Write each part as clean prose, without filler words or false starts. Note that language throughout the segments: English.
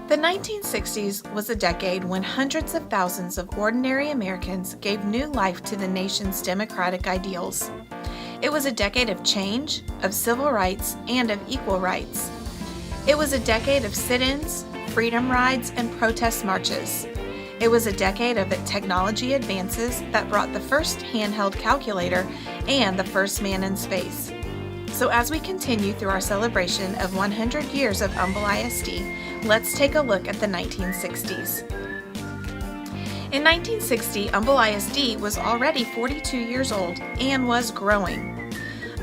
The 1960s was a decade when hundreds of thousands of ordinary Americans gave new life to the nation's democratic ideals. It was a decade of change, of civil rights, and of equal rights. It was a decade of sit-ins, freedom rides, and protest marches. It was a decade of technology advances that brought the first handheld calculator and the first man in space. So as we continue through our celebration of 100 years of Humble ISD, let's take a look at the 1960s. In 1960, Humble ISD was already 42 years old and was growing.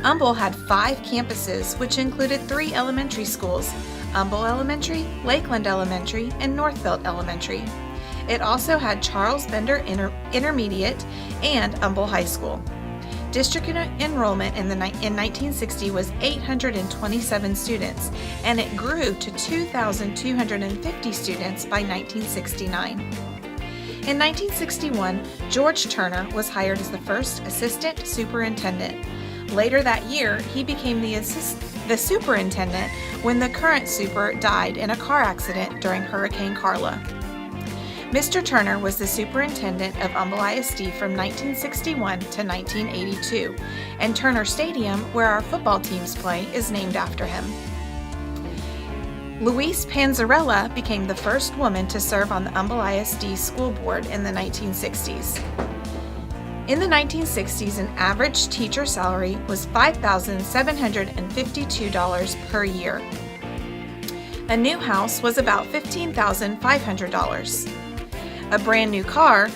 Humble had 5 campuses, which included 3 elementary schools: Humble Elementary, Lakeland Elementary, and Northville Elementary. It also had Charles Bender Intermediate and Humble High School. District enrollment in 1960 was 827 students, and it grew to 2,250 students by 1969. In 1961, George Turner was hired as the first assistant superintendent. Later that year, he became the superintendent when the current super died in a car accident during Hurricane Carla. Mr. Turner was the superintendent of Humble ISD from 1961 to 1982, and Turner Stadium, where our football teams play, is named after him. Louise Panzarella became the first woman to serve on the Humble ISD school board in the 1960s. In the 1960s, an average teacher salary was $5,752 per year. A new house was about $15,500. A brand new car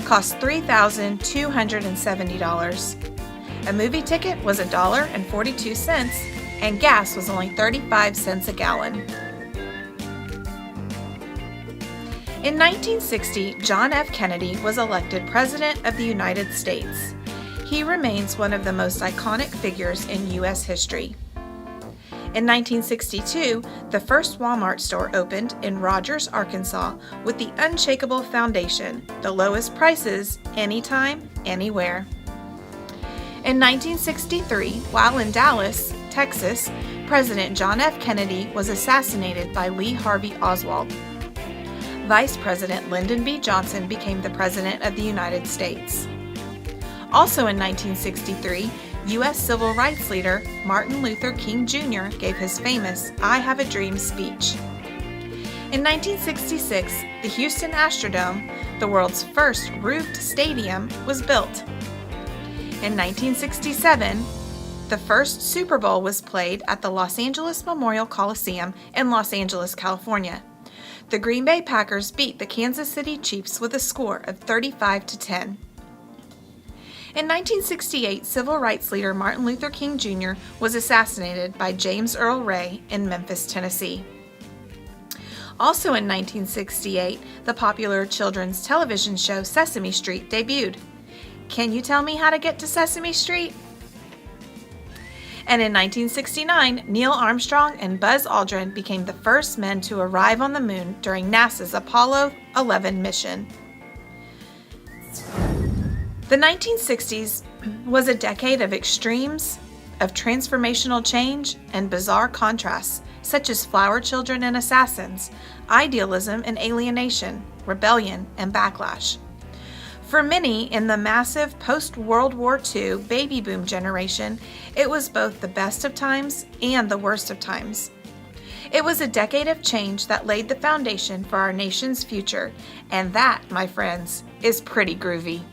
cost $3,270. A movie ticket was $1.42, and gas was only 35 cents a gallon. In 1960, John F. Kennedy was elected President of the United States. He remains one of the most iconic figures in U.S. history. In 1962, the first Walmart store opened in Rogers, Arkansas, with the unshakable foundation: the lowest prices, anytime, anywhere. In 1963, while in Dallas, Texas, President John F. Kennedy was assassinated by Lee Harvey Oswald. Vice President Lyndon B. Johnson became the President of the United States. Also in 1963, U.S. civil rights leader Martin Luther King Jr. gave his famous "I Have a Dream" speech. In 1966, the Houston Astrodome, the world's first roofed stadium, was built. In 1967, the first Super Bowl was played at the Los Angeles Memorial Coliseum in Los Angeles, California. The Green Bay Packers beat the Kansas City Chiefs with a score of 35-10. In 1968, civil rights leader Martin Luther King Jr. was assassinated by James Earl Ray in Memphis, Tennessee. Also in 1968, the popular children's television show Sesame Street debuted. Can you tell me how to get to Sesame Street? And in 1969, Neil Armstrong and Buzz Aldrin became the first men to arrive on the moon during NASA's Apollo 11 mission. The 1960s was a decade of extremes, of transformational change, and bizarre contrasts, such as flower children and assassins, idealism and alienation, rebellion and backlash. For many in the massive post-World War II baby boom generation, it was both the best of times and the worst of times. It was a decade of change that laid the foundation for our nation's future, and that, my friends, is pretty groovy.